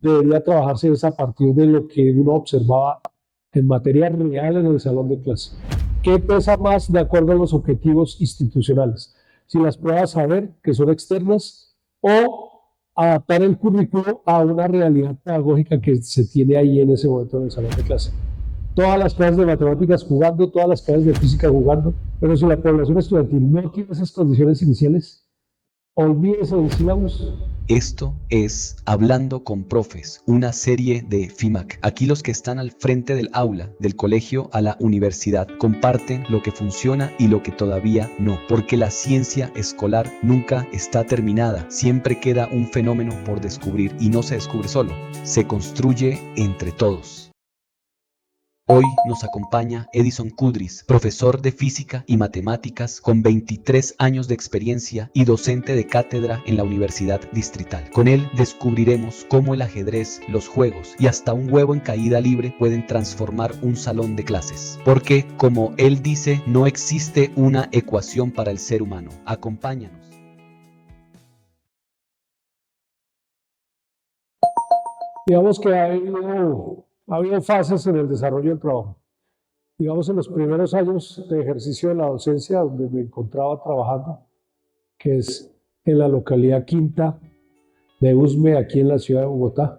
debería trabajarse es a partir de lo que uno observaba en materia real en el salón de clase. ¿Qué pesa más de acuerdo a los objetivos institucionales? Si las pruebas saber que son externas o adaptar el currículo a una realidad pedagógica que se tiene ahí en ese momento en el salón de clase. Todas las clases de matemáticas jugando, todas las clases de física jugando, pero si la población estudiantil no tiene esas condiciones iniciales, olvídese del sílabus. Esto es Hablando con Profes, una serie de FIMAC. Aquí los que están al frente del aula, del colegio a la universidad, comparten lo que funciona y lo que todavía no, porque la ciencia escolar nunca está terminada, siempre queda un fenómeno por descubrir y no se descubre solo, se construye entre todos. Hoy nos acompaña Edison Kudris, profesor de física y matemáticas con 23 años de experiencia y docente de cátedra en la Universidad Distrital. Con él descubriremos cómo el ajedrez, los juegos y hasta un huevo en caída libre pueden transformar un salón de clases. Porque, como él dice, no existe una ecuación para el ser humano. Acompáñanos. Digamos que ha habido fases en el desarrollo del trabajo. Digamos, en los primeros años de ejercicio de la docencia, donde me encontraba trabajando, que es en la localidad Quinta de Usme, aquí en la ciudad de Bogotá.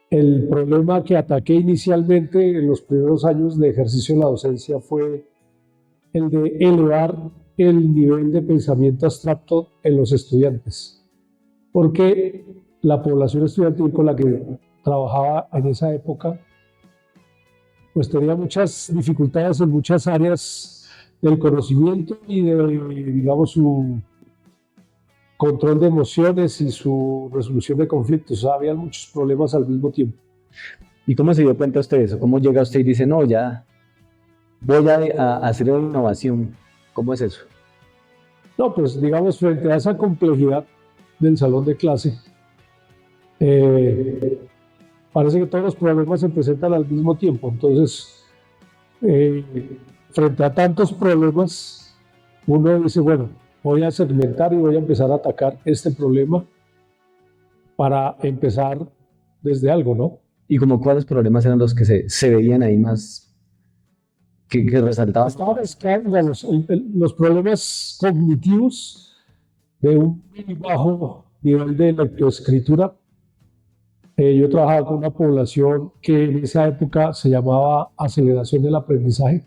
El problema que ataqué inicialmente en los primeros años de ejercicio de la docencia fue el de elevar el nivel de pensamiento abstracto en los estudiantes, porque la población estudiantil con la que trabajaba en esa época pues tenía muchas dificultades en muchas áreas del conocimiento y de, digamos, su control de emociones y su resolución de conflictos. O sea, había muchos problemas al mismo tiempo. ¿Y cómo se dio cuenta usted de eso? ¿Cómo llega usted y dice, no, ya voy a hacer una innovación? ¿Cómo es eso? No, pues digamos, frente a esa complejidad del salón de clase, parece que todos los problemas se presentan al mismo tiempo. Entonces, frente a tantos problemas, uno dice, bueno, voy a segmentar y voy a empezar a atacar este problema para empezar desde algo, ¿no? ¿Y como cuáles problemas eran los que se veían ahí más, que resaltaban? Estaba mezclando los problemas cognitivos de un muy bajo nivel de lectoescritura. Yo trabajaba con una población que en esa época se llamaba aceleración del aprendizaje,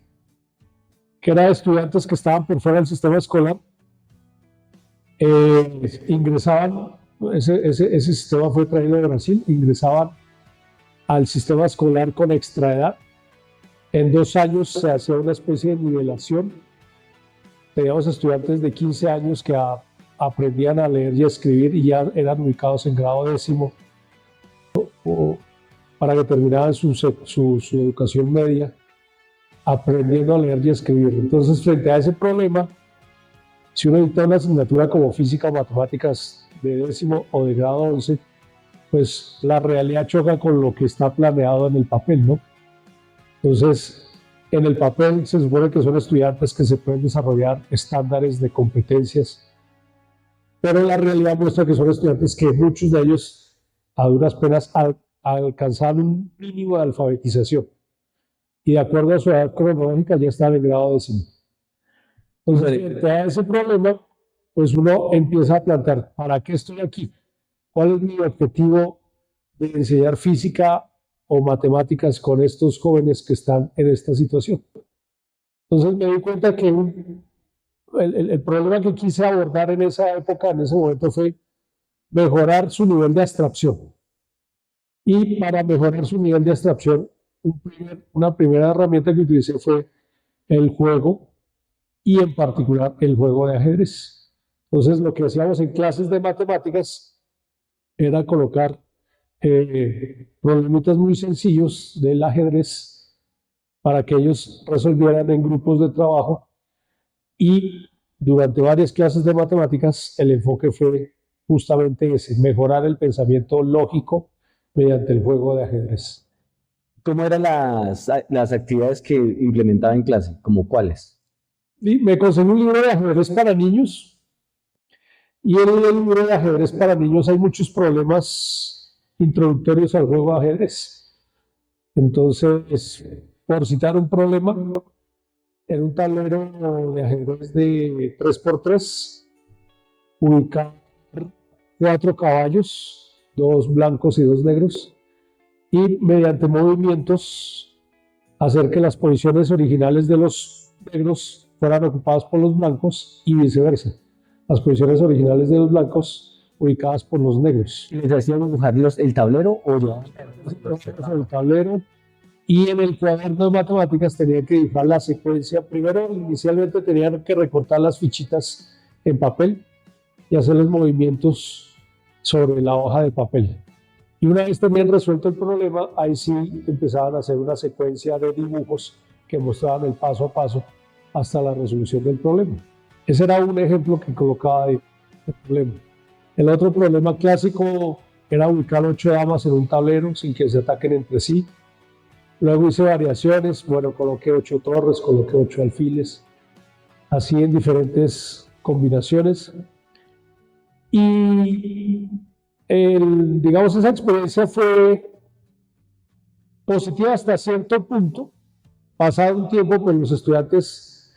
que era de estudiantes que estaban por fuera del sistema escolar, ingresaban, ese sistema fue traído de Brasil, ingresaban al sistema escolar con extraedad. En 2 años se hacía una especie de nivelación. Teníamos estudiantes de 15 años que aprendían a leer y a escribir y ya eran ubicados en grado 10º para que terminaran su educación media aprendiendo a leer y a escribir. Entonces, frente a ese problema, si uno dicta una asignatura como física o matemáticas de 10º o de grado 11, pues la realidad choca con lo que está planeado en el papel, ¿no? Entonces, en el papel se supone que son estudiantes que se pueden desarrollar estándares de competencias, pero la realidad muestra que son estudiantes que muchos de ellos a duras penas alcanzaron un mínimo de alfabetización y de acuerdo a su edad cronológica ya están en grado 10º. Entonces, frente a ese problema, pues uno empieza a plantear, ¿para qué estoy aquí? ¿Cuál es mi objetivo de enseñar física o matemáticas con estos jóvenes que están en esta situación? Entonces me di cuenta que el problema que quise abordar en esa época, en ese momento, fue mejorar su nivel de abstracción. Y para mejorar su nivel de abstracción, una primera herramienta que utilicé fue el juego y en particular el juego de ajedrez. Entonces lo que hacíamos en clases de matemáticas era colocar problemitas muy sencillos del ajedrez para que ellos resolvieran en grupos de trabajo y durante varias clases de matemáticas el enfoque fue justamente ese, mejorar el pensamiento lógico mediante el juego de ajedrez. ¿Cómo eran las actividades que implementaba en clase? ¿Cómo cuáles? Y me conseguí un libro de ajedrez para niños y en el libro de ajedrez para niños hay muchos problemas introductorios al juego de ajedrez. Entonces, por citar un problema, era un tablero de ajedrez de 3x3, ubicar 4 caballos, 2 blancos y 2 negros, y mediante movimientos hacer que las posiciones originales de los negros fueran ocupadas por los blancos y viceversa. Las posiciones originales de los blancos ubicadas por los negros. ¿Les hacían dibujar el tablero o ya? El tablero, y en el cuaderno de matemáticas tenían que dibujar la secuencia. Primero, inicialmente tenían que recortar las fichitas en papel y hacer los movimientos sobre la hoja de papel. Y una vez tenían resuelto el problema, ahí sí empezaban a hacer una secuencia de dibujos que mostraban el paso a paso hasta la resolución del problema. Ese era un ejemplo que colocaba de problema. El otro problema clásico era ubicar 8 damas en un tablero sin que se ataquen entre sí. Luego hice variaciones, bueno, coloqué 8 torres, coloqué 8 alfiles, así en diferentes combinaciones. Y digamos, esa experiencia fue positiva hasta cierto punto. Pasado un tiempo, pues los estudiantes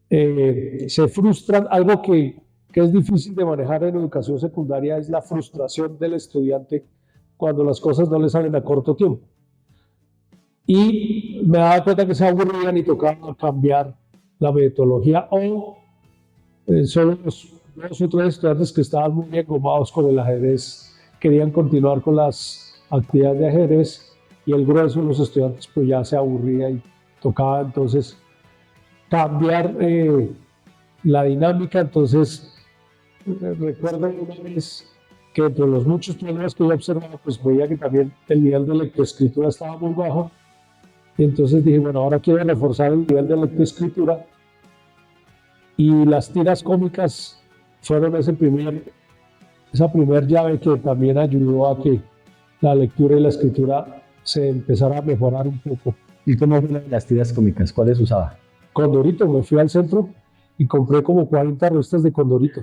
se frustran. Algo que es difícil de manejar en educación secundaria es la frustración del estudiante cuando las cosas no le salen a corto tiempo. Y me daba cuenta que se aburrían y tocaba cambiar la metodología, o solo los 2 o 3 estudiantes que estaban muy engomados con el ajedrez querían continuar con las actividades de ajedrez, y el grueso de los estudiantes pues ya se aburría y tocaba entonces cambiar la dinámica. Entonces recuerdo una vez que entre los muchos problemas que yo observaba, pues veía que también el nivel de lectoescritura estaba muy bajo, y entonces dije, bueno, ahora quiero reforzar el nivel de lectoescritura, y las tiras cómicas fueron esa primer llave que también ayudó a que la lectura y la escritura se empezara a mejorar un poco. ¿Y cómo fue las tiras cómicas? ¿Cuáles usaba? Condorito, me fui al centro y compré como 40 revistas de Condorito.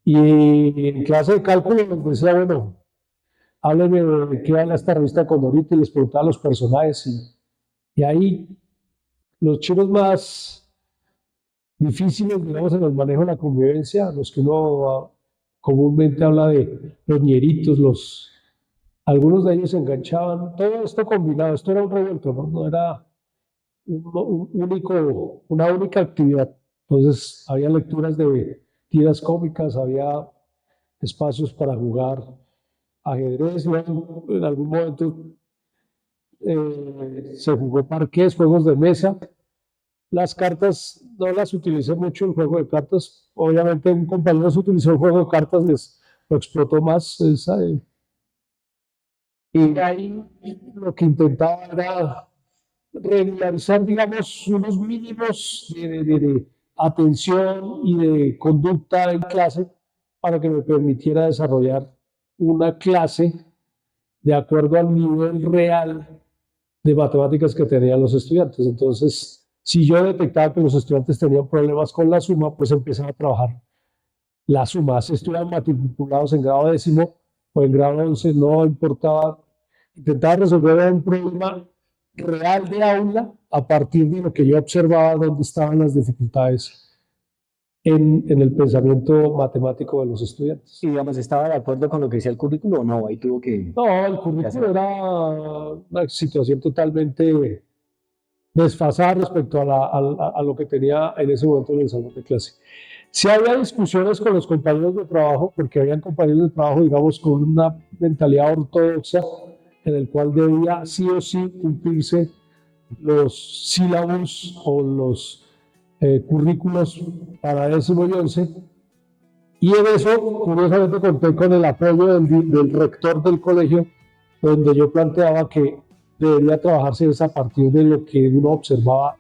Y en clase de cálculo les decía, bueno, háblenme de qué habla esta revista de Condorito, y les preguntaba a los personajes. Y ahí los chinos más difíciles, digamos, en el manejo de la convivencia, los que uno comúnmente habla de los ñeritos, algunos de ellos se enganchaban, todo esto combinado, esto era un revuelto, no era una única actividad. Entonces había lecturas de tiras cómicas, había espacios para jugar ajedrez, luego en algún momento se jugó parqués, juegos de mesa. Las cartas no las utilicé mucho, el juego de cartas. Obviamente un compañero se utilizó el juego de cartas, les lo explotó más. Y ahí lo que intentaba era regularizar, digamos, unos mínimos de atención y de conducta en clase para que me permitiera desarrollar una clase de acuerdo al nivel real de matemáticas que tenían los estudiantes. Entonces, si yo detectaba que los estudiantes tenían problemas con la suma, pues empezaba a trabajar la suma. Si estuvieran matriculados en grado 10º o en grado 11, no importaba. Intentaba resolver un problema real de aula a partir de lo que yo observaba, dónde estaban las dificultades en el pensamiento matemático de los estudiantes. Y digamos, ¿estaba de acuerdo con lo que decía el currículo o no? Ahí tuvo que... No, el currículo era una situación totalmente desfasada respecto a lo que tenía en ese momento en el salón de clase. Sí había discusiones con los compañeros de trabajo, porque habían compañeros de trabajo, digamos, con una mentalidad ortodoxa, en el cual debía sí o sí cumplirse los sílabos o los currículos para 10º y 11. Y en eso, curiosamente, conté con el apoyo del rector del colegio, donde yo planteaba que debería trabajarse a partir de lo que uno observaba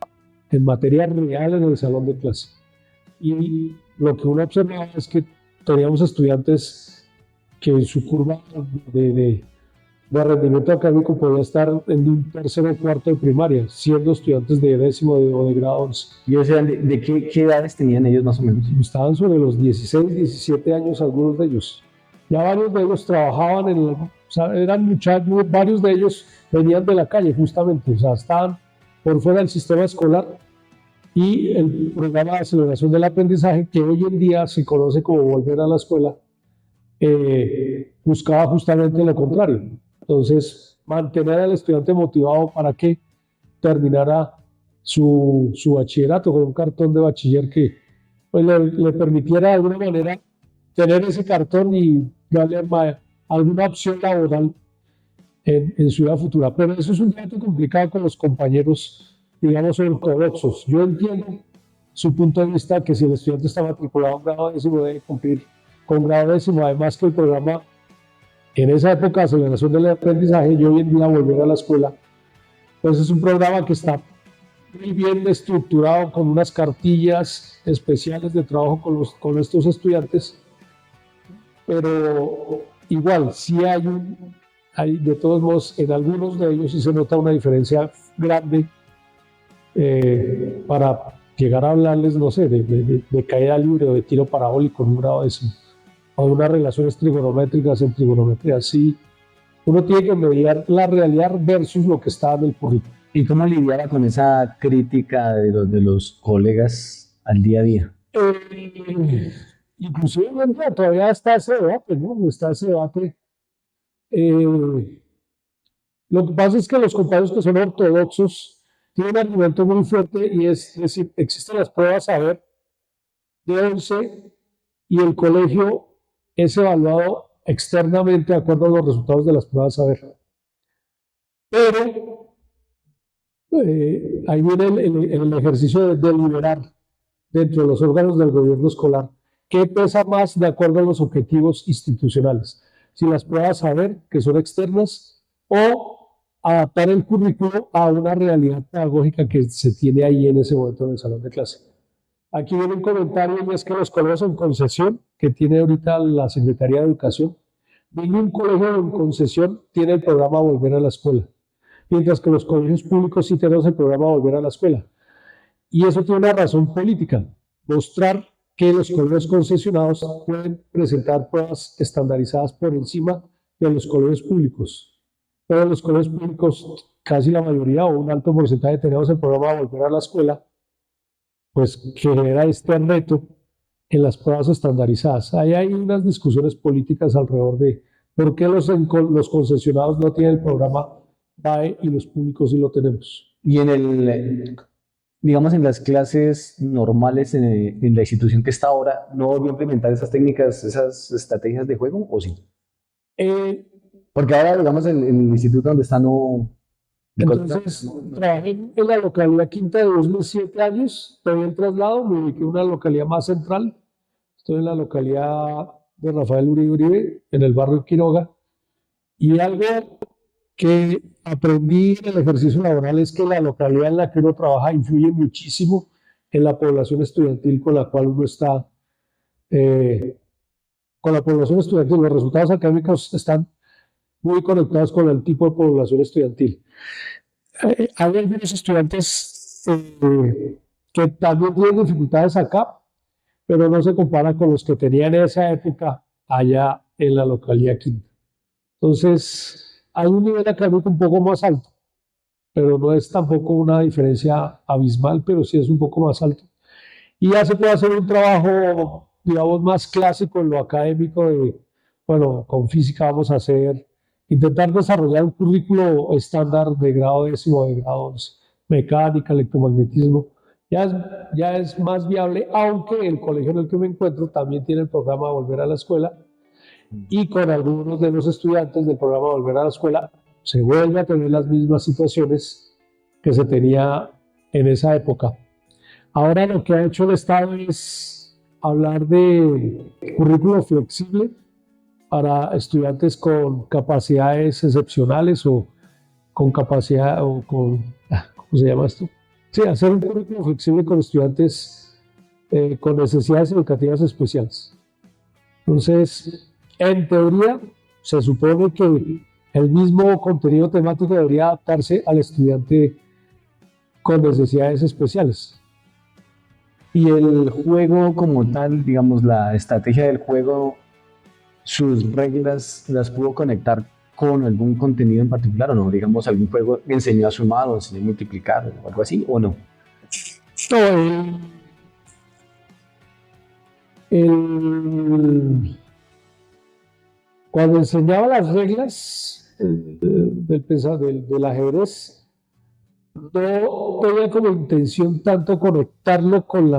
en materia real en el salón de clase. Y lo que uno observaba es que teníamos estudiantes que en su curva de rendimiento académico podía estar en un 3º o 4º de primaria, siendo estudiantes de 10º o de grado 11. ¿Y o sea, de qué edades tenían ellos más o menos? Estaban sobre los 16, 17 años algunos de ellos. Ya varios de ellos trabajaban o sea, eran muchachos, varios de ellos venían de la calle justamente, o sea, estaban por fuera del sistema escolar y el programa de aceleración del aprendizaje, que hoy en día se conoce como volver a la escuela, buscaba justamente lo contrario. Entonces, mantener al estudiante motivado para que terminara su bachillerato con un cartón de bachiller que pues, le permitiera de alguna manera tener ese cartón y darle alguna opción laboral en su vida futura. Pero eso es un reto complicado con los compañeros, digamos, ortodoxos. Yo entiendo su punto de vista que si el estudiante está matriculado en grado décimo debe cumplir con grado décimo, además que el programa en esa época de aceleración del aprendizaje y hoy en día volver a la escuela, pues es un programa que está muy bien estructurado con unas cartillas especiales de trabajo con estos estudiantes, pero igual, sí hay de todos modos, en algunos de ellos sí se nota una diferencia grande para llegar a hablarles, no sé, de caída libre o de tiro parabólico en un grado décimo, o de unas relaciones trigonométricas en trigonometría. Sí, uno tiene que medir la realidad versus lo que está en el currículo. ¿Y cómo lidiaba con esa crítica de los colegas al día a día? Inclusive bueno, todavía está ese debate, ¿no? Está ese debate. Eh, lo que pasa es que los compañeros que son ortodoxos tienen un argumento muy fuerte y es decir, existen las pruebas saber de 11 y el colegio es evaluado externamente de acuerdo a los resultados de las pruebas saber. Pero ahí viene el ejercicio de deliberar dentro de los órganos del gobierno escolar qué pesa más de acuerdo a los objetivos institucionales. Si las pruebas saber, que son externas, o adaptar el currículo a una realidad pedagógica que se tiene ahí en ese momento en el salón de clase. Aquí viene un comentario y es que los colegios en concesión, que tiene ahorita la Secretaría de Educación, ningún colegio en concesión tiene el programa Volver a la Escuela, mientras que los colegios públicos sí tenemos el programa Volver a la Escuela. Y eso tiene una razón política, mostrar que los colegios concesionados pueden presentar pruebas estandarizadas por encima de los colegios públicos. Pero en los colegios públicos, casi la mayoría o un alto porcentaje tenemos el programa Volver a la Escuela, pues que genera este reto en las pruebas estandarizadas. Ahí hay unas discusiones políticas alrededor de por qué los concesionados no tienen el programa BAE y los públicos sí lo tenemos. Y digamos, en las clases normales en la institución que está ahora, ¿no volvió a implementar esas técnicas, esas estrategias de juego o sí? Eh, Porque ahora, digamos, en el instituto donde está no... Entonces, trabajé en la localidad Quinta de 2007 años, tomé el traslado, me ubiqué en una localidad más central, estoy en la localidad de Rafael Uribe Uribe, en el barrio Quiroga, y algo que aprendí en el ejercicio laboral es que la localidad en la que uno trabaja influye muchísimo en la población estudiantil con la cual uno está, eh, con la población estudiantil. Los resultados académicos están muy conectados con el tipo de población estudiantil. Hay algunos estudiantes que también tienen dificultades acá, pero no se comparan con los que tenían en esa época allá en la localidad Quinta. Entonces, hay un nivel académico un poco más alto, pero no es tampoco una diferencia abismal, pero sí es un poco más alto. Y ya se puede hacer un trabajo, digamos, más clásico en lo académico bueno, con física vamos a hacer, intentar desarrollar un currículo estándar de grado décimo, de grado 11, mecánica, electromagnetismo. Ya es más viable, aunque el colegio en el que me encuentro también tiene el programa Volver a la Escuela, y con algunos de los estudiantes del programa Volver a la Escuela se vuelve a tener las mismas situaciones que se tenía en esa época. Ahora lo que ha hecho el Estado es hablar de currículo flexible para estudiantes con capacidades excepcionales o con capacidad o con, ¿cómo se llama esto? Sí, hacer un currículo flexible con estudiantes con necesidades educativas especiales. Entonces, en teoría, se supone que el mismo contenido temático debería adaptarse al estudiante con necesidades especiales. Y el juego como tal, digamos, la estrategia del juego sus reglas las pudo conectar con algún contenido en particular o no? Digamos, algún juego enseñó a sumar o enseñó a multiplicar o algo así, ¿o no? No, cuando enseñaba las reglas del ajedrez, no tenía como intención tanto conectarlo con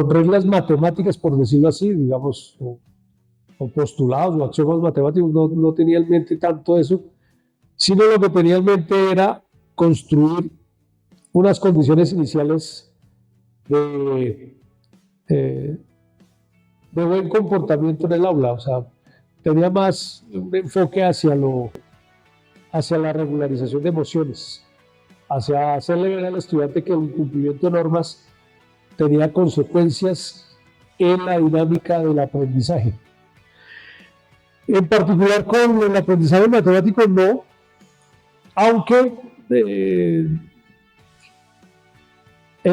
reglas matemáticas, por decirlo así, digamos, o postulados o axiomas matemáticos, no tenía en mente tanto eso, sino lo que tenía en mente era construir unas condiciones iniciales de, eh, de buen comportamiento en el aula. O sea, tenía más un enfoque hacia la regularización de emociones, hacia hacerle ver al estudiante que el incumplimiento de normas tenía consecuencias en la dinámica del aprendizaje. En particular con el aprendizaje matemático no, aunque en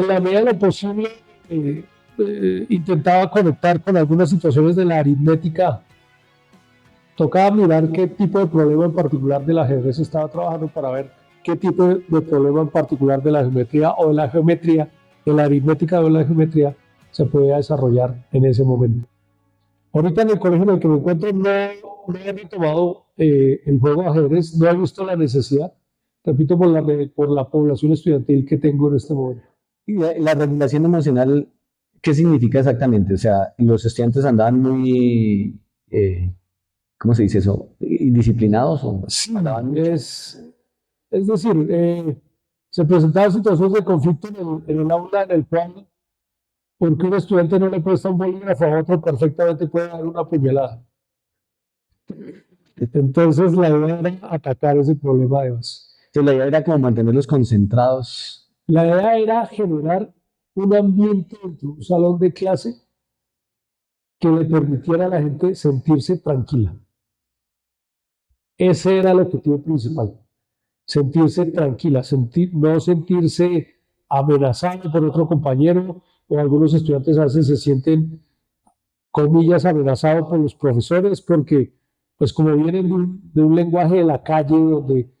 la medida de lo posible intentaba conectar con algunas situaciones de la aritmética. Tocaba mirar qué tipo de problema en particular del ajedrez estaba trabajando para ver qué tipo de problema en particular de la geometría o de la geometría, de la aritmética o de la geometría se podía desarrollar en ese momento. Ahorita en el colegio en el que me encuentro no he retomado el juego de ajedrez, no he visto la necesidad, repito, por la población estudiantil que tengo en este momento. Y la regulación emocional, ¿qué significa exactamente? O sea, los estudiantes andaban muy, ¿cómo se dice eso? ¿Indisciplinados o Sí, andaban mucho? es decir, se presentaban situaciones de conflicto en el aula en el cual, porque un estudiante no le presta un bolígrafo a otro, perfectamente puede dar una puñalada. Entonces la idea era atacar ese problema de base. Entonces, la idea era como mantenerlos concentrados. La idea era generar un ambiente dentro de un salón de clase que le permitiera a la gente sentirse tranquila. Ese era el objetivo principal, sentirse tranquila, no sentirse amenazado por otro compañero, o algunos estudiantes a veces se sienten, comillas, amenazados por los profesores, porque pues como vienen de un lenguaje de la calle, donde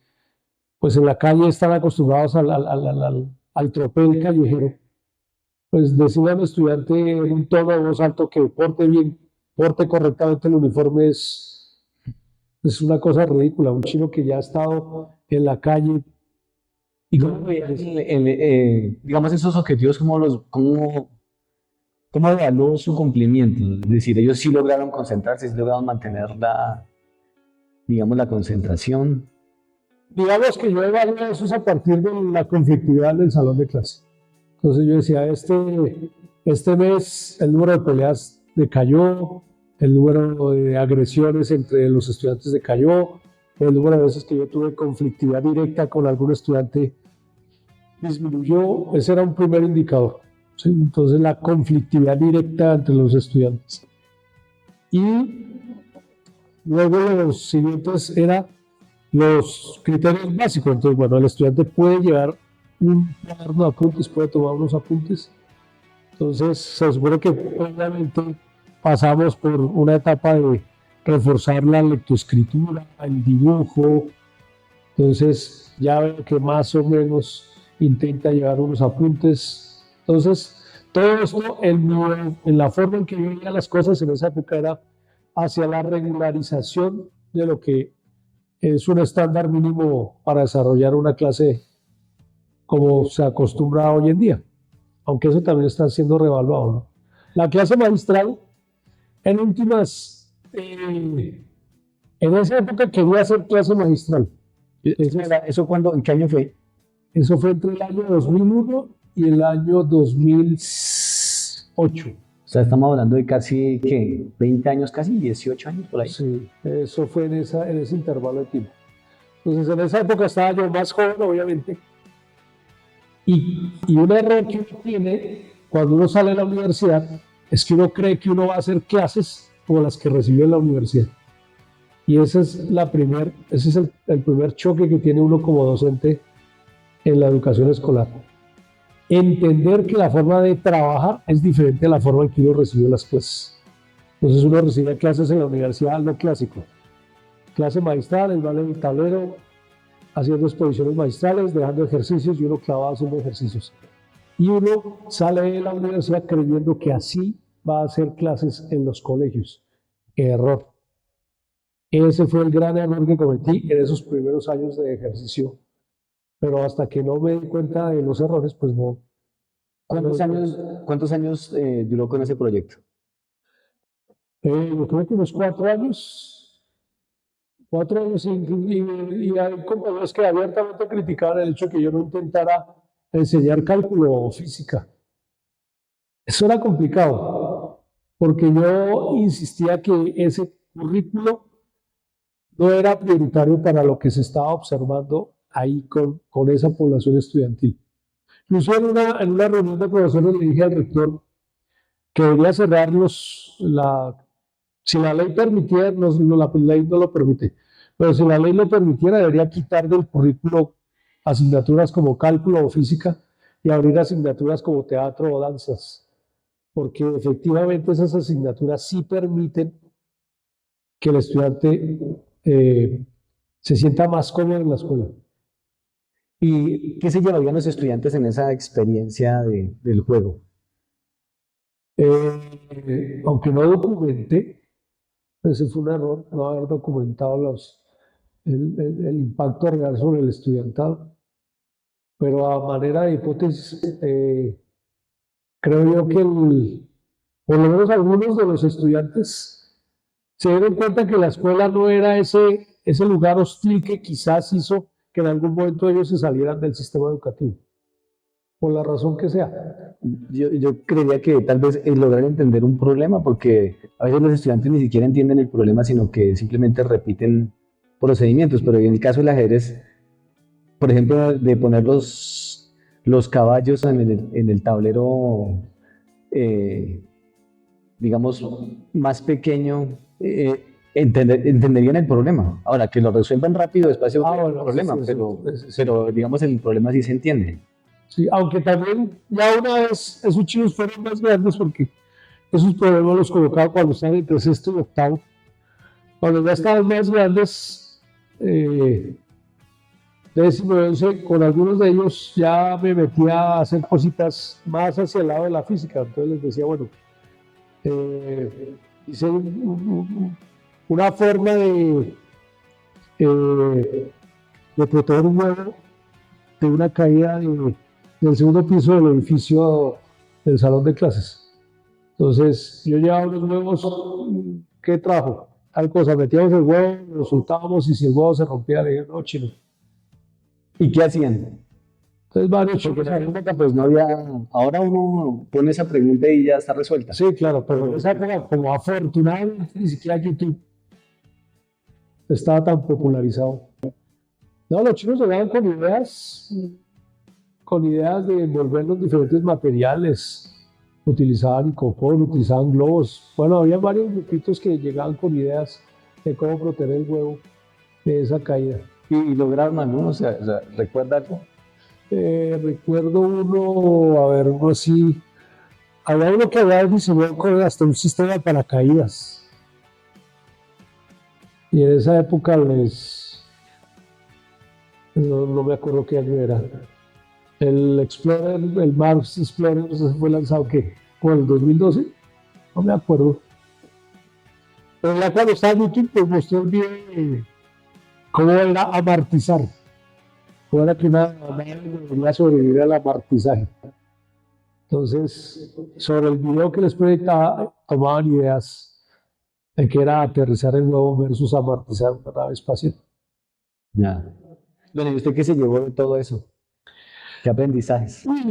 pues en la calle están acostumbrados al tropel callejero, pues decirle a un estudiante en un tono de voz alto que porte bien, porte correctamente el uniforme es una cosa ridícula. Un chino que ya ha estado en la calle. ¿Y cómo veían, digamos, esos objetivos, cómo evaluó su cumplimiento? Es decir, ellos sí lograron concentrarse, sí lograron mantener digamos, la concentración. Digamos que yo evalúo eso a partir de la conflictividad del salón de clase. Entonces yo decía, este mes el número de peleas decayó, el número de agresiones entre los estudiantes decayó, el número de veces que yo tuve conflictividad directa con algún estudiante disminuyó. Ese era un primer indicador, ¿sí? Entonces la conflictividad directa entre los estudiantes. Y luego los siguientes eran los criterios básicos. Entonces, bueno, el estudiante puede llevar un cuaderno de apuntes, puede tomar unos apuntes. Entonces, se supone que obviamente pasamos por una etapa de reforzar la lectoescritura, el dibujo. Entonces, ya veo que más o menos intenta llevar unos apuntes. Entonces, todo esto en la forma en que yo veía las cosas en esa época era hacia la regularización de lo que es un estándar mínimo para desarrollar una clase como se acostumbra hoy en día, aunque eso también está siendo revaluado, ¿no? La clase magistral, en últimas, en esa época quería hacer clase magistral. ¿Eso cuándo, en qué año fue? Eso fue entre el año 2001 y el año 2008. O sea, estamos hablando de casi, ¿qué? 20 años, casi 18 años por ahí. Sí, eso fue en ese intervalo de tiempo. Entonces, en esa época estaba yo más joven, obviamente. Y un error que uno tiene cuando uno sale de la universidad es que uno cree que uno va a hacer clases como las que recibió en la universidad. Y ese es el primer choque que tiene uno como docente en la educación escolar. Entender que la forma de trabajar es diferente a la forma en que uno recibió las clases. Entonces uno recibe clases en la universidad, no clásico. Clase magistral, el vale en el tablero, haciendo exposiciones magistrales, dejando ejercicios y uno clavado haciendo ejercicios. Y uno sale de la universidad creyendo que así va a hacer clases en los colegios. Error. Ese fue el gran error que cometí en esos primeros años de ejercicio. Pero hasta que no me di cuenta de los errores, pues no. ¿Cuántos años duró con ese proyecto? Yo creo que unos 4 años. 4 años y hay compañeros que abiertamente criticaban el hecho de que yo no intentara enseñar cálculo o física. Eso era complicado, porque yo insistía que ese currículo no era prioritario para lo que se estaba observando ahí con esa población estudiantil. Incluso en una reunión de profesores le dije al rector que debería cerrar si la ley permitiera, la ley no lo permite, pero si la ley lo permitiera, debería quitar del currículo asignaturas como cálculo o física y abrir asignaturas como teatro o danzas, porque efectivamente esas asignaturas sí permiten que el estudiante se sienta más cómodo en la escuela. ¿Y qué se llevarían los estudiantes en esa experiencia del juego? Aunque no documenté, ese fue un error, no haber documentado el impacto real sobre el estudiantado. Pero a manera de hipótesis, creo yo que por lo menos algunos de los estudiantes se dieron cuenta que la escuela no era ese lugar hostil que quizás hizo que en algún momento ellos se salieran del sistema educativo, por la razón que sea. Yo creería que tal vez es lograr entender un problema, porque a veces los estudiantes ni siquiera entienden el problema, sino que simplemente repiten procedimientos. Pero en el caso del ajedrez, por ejemplo, de poner los caballos en el tablero, digamos, más pequeño, entenderían el problema. Ahora, que lo resuelvan rápido, despacio, no hay problema, sí, pero digamos, el problema sí se entiende. Sí, aunque también ya una vez esos chicos fueron más grandes porque esos problemas los colocaba cuando estaban entre sexto y octavo. Cuando ya estaban más grandes, décimo y once, con algunos de ellos ya me metía a hacer cositas más hacia el lado de la física. Entonces les decía, bueno, hice una forma de proteger un huevo de una caída del segundo piso del edificio del salón de clases. Entonces, yo llevaba unos huevos, ¿qué trajo? Tal cosa, metíamos el huevo, lo soltábamos y si el huevo se rompía, le dije, no, chino. ¿Y qué hacían? Entonces, varios Porque chicos. en esa época, pues no había. Ahora uno pone esa pregunta y ya está resuelta. Sí, claro, pero en esa época, como afortunadamente, ni siquiera YouTube estaba tan popularizado. No, los chinos llegaban con ideas de envolver los diferentes materiales. Utilizaban icopor, utilizaban globos. Bueno, había varios grupitos que llegaban con ideas de cómo proteger el huevo de esa caída. Y lograron algo, o sea, ¿recuerda algo? Recuerdo uno así. Había uno que había diseñado con hasta un sistema de paracaídas. Y en esa época no me acuerdo qué año era. El Explorer, el Mars Explorer, no sé si fue lanzado ¿qué? ¿Con el 2012? No me acuerdo. Pero ya cuando estaba en YouTube, pues mostré el video de cómo era amartizar. Cómo era que una nave debería sobrevivir al amartizaje. Entonces, sobre el video que les proyectaba, tomaban ideas de que era aterrizar el huevo versus amartizar una nave espacial. Ya. Bueno, ¿y usted qué se llevó de todo eso? ¿Qué aprendizajes? Los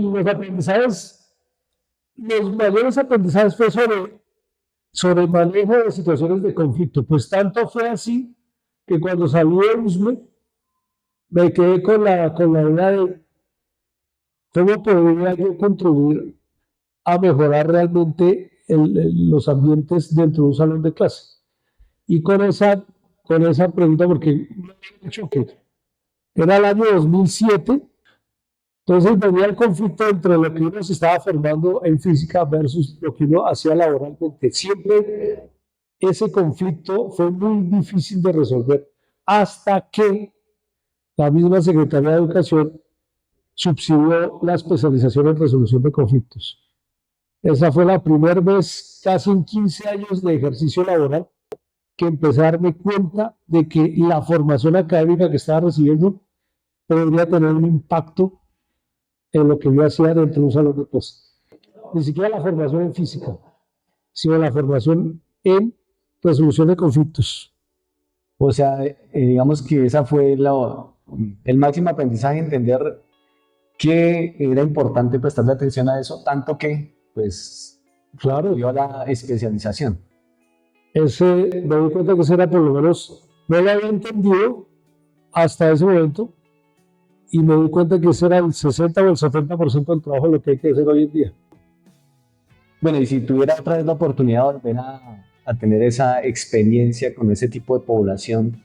mayores aprendizajes fue sobre el manejo de situaciones de conflicto. Pues tanto fue así que cuando salí de USME, me quedé con la idea de cómo podría yo contribuir a mejorar realmente los ambientes dentro de un salón de clase. Y con esa pregunta, porque me habían dicho que era el año 2007, entonces venía el conflicto entre lo que uno se estaba formando en física versus lo que uno hacía laboralmente. Siempre ese conflicto fue muy difícil de resolver hasta que la misma Secretaría de Educación subsidió la especialización en resolución de conflictos. Esa fue la primera vez, casi en 15 años de ejercicio laboral, que empecé a darme cuenta de que la formación académica que estaba recibiendo podría tener un impacto en lo que yo hacía dentro de un salón de clases. Ni siquiera la formación en física, sino la formación en resolución de conflictos. O sea, digamos que esa fue el máximo aprendizaje, entender que era importante prestarle atención a eso, tanto que, pues, Claro, dio a la especialización. me di cuenta que ese era por lo menos, no lo había entendido hasta ese momento, y me di cuenta que ese era el 60 o el 70% del trabajo de lo que hay que hacer hoy en día. Bueno, y si tuviera otra vez la oportunidad de volver a tener esa experiencia con ese tipo de población,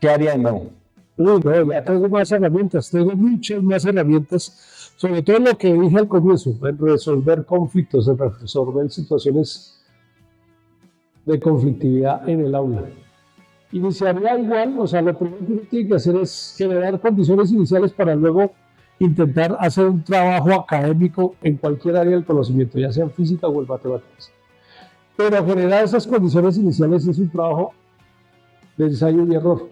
¿qué haría de nuevo? Uy, no, ya tengo más herramientas, tengo muchas más herramientas, sobre todo lo que dije al comienzo, en resolver conflictos, en resolver situaciones de conflictividad en el aula. Iniciaría igual, o sea, lo primero que uno tiene que hacer es generar condiciones iniciales para luego intentar hacer un trabajo académico en cualquier área del conocimiento, ya sea en física o en matemáticas. Pero generar esas condiciones iniciales es un trabajo de ensayo y error.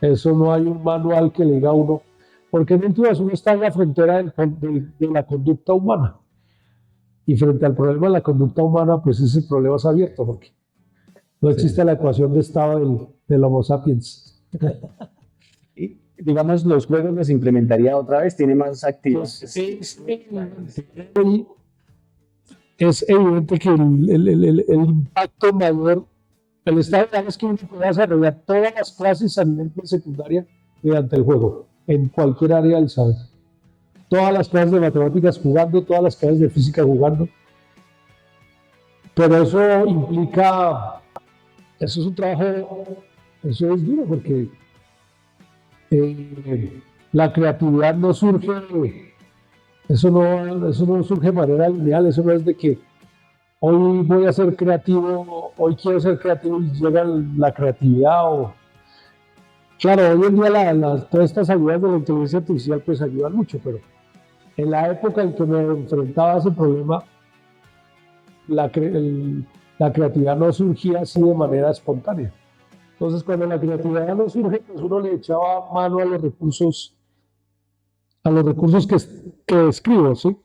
Eso no hay un manual que le diga a uno, porque en últimas uno está en la frontera de la conducta humana. Y frente al problema de la conducta humana, pues ese problema es abierto, porque no existe la ecuación de estado del Homo sapiens. Y, digamos, los juegos los implementaría otra vez, tiene más activos. Es evidente que el impacto mayor, el estado de es que uno puede desarrollar todas las clases a nivel de secundaria mediante el juego, en cualquier área del saber. Todas las clases de matemáticas jugando, todas las clases de física jugando. Pero eso implica, eso es un trabajo, eso es duro porque la creatividad no surge, eso no surge de manera lineal, eso no es de que hoy voy a ser creativo, hoy quiero ser creativo y llega la creatividad. Claro, hoy en día todas estas ayudas de la inteligencia artificial pues ayudan mucho, pero en la época en que me enfrentaba a ese problema, la creatividad no surgía así de manera espontánea. Entonces, cuando la creatividad no surge, pues uno le echaba mano a los recursos que escribo, ¿sí?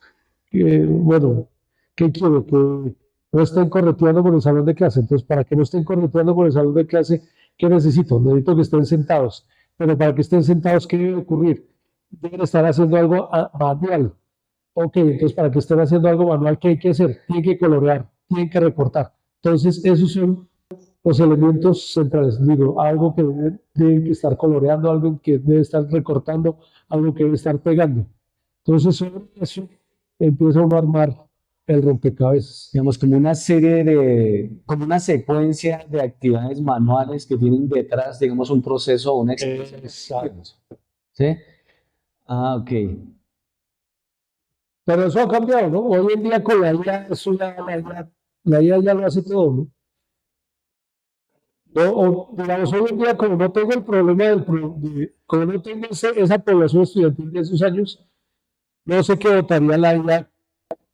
Bueno, ¿qué quiero? Que no estén correteando por el salón de clase. Entonces, para que no estén correteando por el salón de clase, ¿qué necesito? Necesito que estén sentados. Pero para que estén sentados, ¿qué debe ocurrir? Deben estar haciendo algo manual. Ok, entonces para que estén haciendo algo manual, ¿qué hay que hacer? Tienen que colorear, tienen que recortar. Entonces, esos son los elementos centrales. Digo, algo que deben que estar coloreando, algo que debe estar recortando, algo que debe estar pegando. Entonces, sobre eso empieza uno a armar el rompecabezas. Digamos, como una secuencia de actividades manuales que tienen detrás, digamos, un proceso o una experiencia. Exacto. ¿Sí? Ah, ok. Pero eso ha cambiado, ¿no? Hoy en día con la IA, la IA ya lo hace todo, ¿no? Digamos, hoy en día, como no tengo el problema como no tengo esa población estudiantil de esos años, no sé qué votaría la IA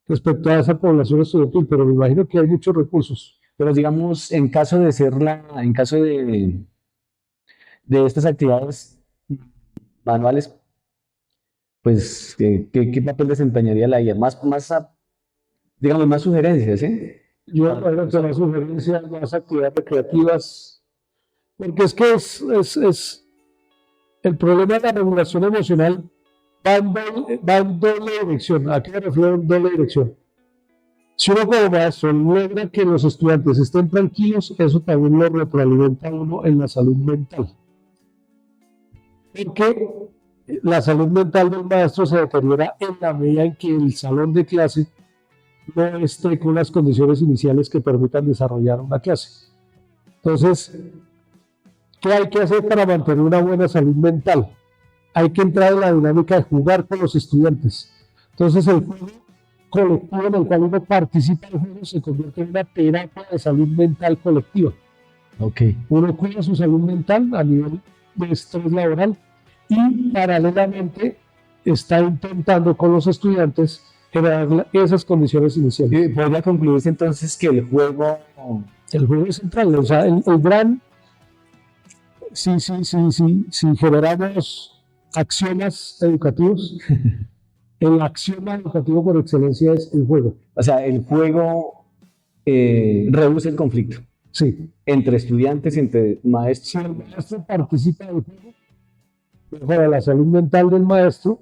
respecto a esa población estudiantil, pero me imagino que hay muchos recursos. Pero digamos, en caso de estas actividades manuales, pues, ¿qué papel desempeñaría la IA? Digamos, más sugerencias, ¿sí? Yo imagino que más sugerencias, más actividades recreativas, porque es que el problema de la regulación emocional va en doble dirección. ¿A qué me refiero en doble dirección? Si uno como maestro logra que los estudiantes estén tranquilos, eso también lo retroalimenta a uno en la salud mental. Porque la salud mental del maestro se deteriora en la medida en que el salón de clase no esté con las condiciones iniciales que permitan desarrollar una clase. Entonces, ¿qué hay que hacer para mantener una buena salud mental? Hay que entrar en la dinámica de jugar con los estudiantes. Entonces, el juego colectivo en el cual uno participa en el juego se convierte en una terapia de salud mental colectiva. Ok. Uno cuida su salud mental a nivel de estrés laboral y paralelamente está intentando con los estudiantes generar esas condiciones iniciales. Y podría concluirse entonces que el juego... El juego es central, o sea, el gran, si generamos axiomas educativos, el axioma educativo por excelencia es el juego. O sea, el juego reduce el conflicto Sí, entre estudiantes, entre si maestros. el maestro participa del juego, mejora la salud mental del maestro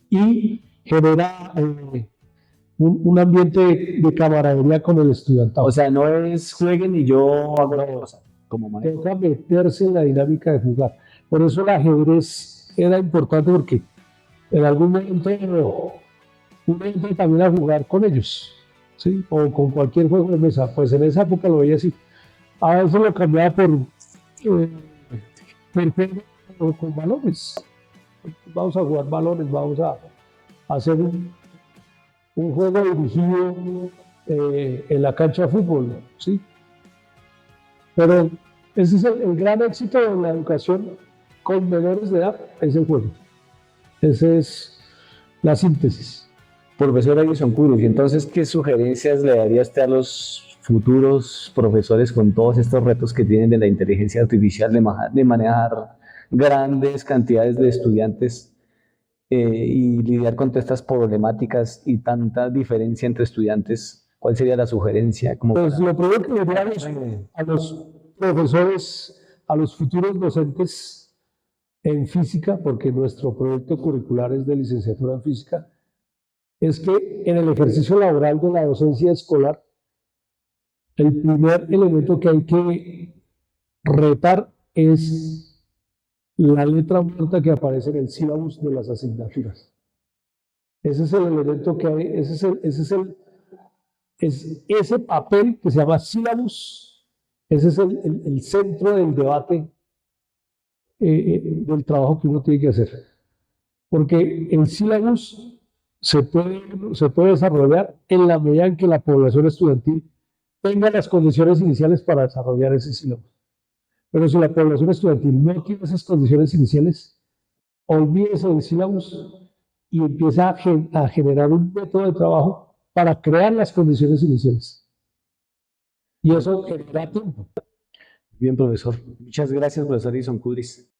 y genera un ambiente de camaradería con el estudiantado. O sea, no es jueguen y yo hago la cosa como maestro. Toca meterse en la dinámica de jugar. Por eso el ajedrez era importante porque en algún momento uno entra también a jugar con ellos, ¿sí? O con cualquier juego de mesa. Pues en esa época lo veía así. A veces lo cambiaba por juego con balones. Vamos a jugar balones, vamos a hacer un juego dirigido en la cancha de fútbol, ¿sí? Pero ese es el gran éxito de la educación con menores de edad, es el juego. Esa es la síntesis. Profesor Edison Cudris, y entonces, ¿qué sugerencias le daría usted a los futuros profesores con todos estos retos que tienen de la inteligencia artificial, de manejar grandes cantidades de estudiantes y lidiar con todas estas problemáticas y tanta diferencia entre estudiantes? ¿Cuál sería la sugerencia? Pues lo primero que le diría a los profesores, a los futuros docentes en física, porque nuestro proyecto curricular es de licenciatura en física, es que en el ejercicio laboral de la docencia escolar, el primer elemento que hay que retar es la letra muerta que aparece en el sílabus de las asignaturas. Ese es el elemento que hay, ese papel que se llama sílabus, ese es el centro del debate del trabajo que uno tiene que hacer. Porque el sílabus se puede desarrollar en la medida en que la población estudiantil tenga las condiciones iniciales para desarrollar ese sílabus. Pero si la población estudiantil no tiene esas condiciones iniciales, olvídese del sílabus y empieza a generar un método de trabajo para crear las condiciones iniciales. Y eso genera tiempo. Bien, profesor. Muchas gracias, profesor Edison Cudris.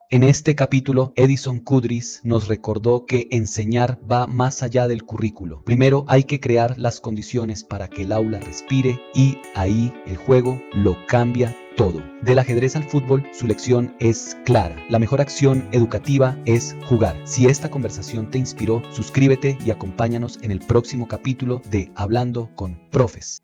En este capítulo, Edison Cudris nos recordó que enseñar va más allá del currículo. Primero hay que crear las condiciones para que el aula respire y ahí el juego lo cambia todo. Del ajedrez al fútbol, su lección es clara. La mejor acción educativa es jugar. Si esta conversación te inspiró, suscríbete y acompáñanos en el próximo capítulo de Hablando con Profes.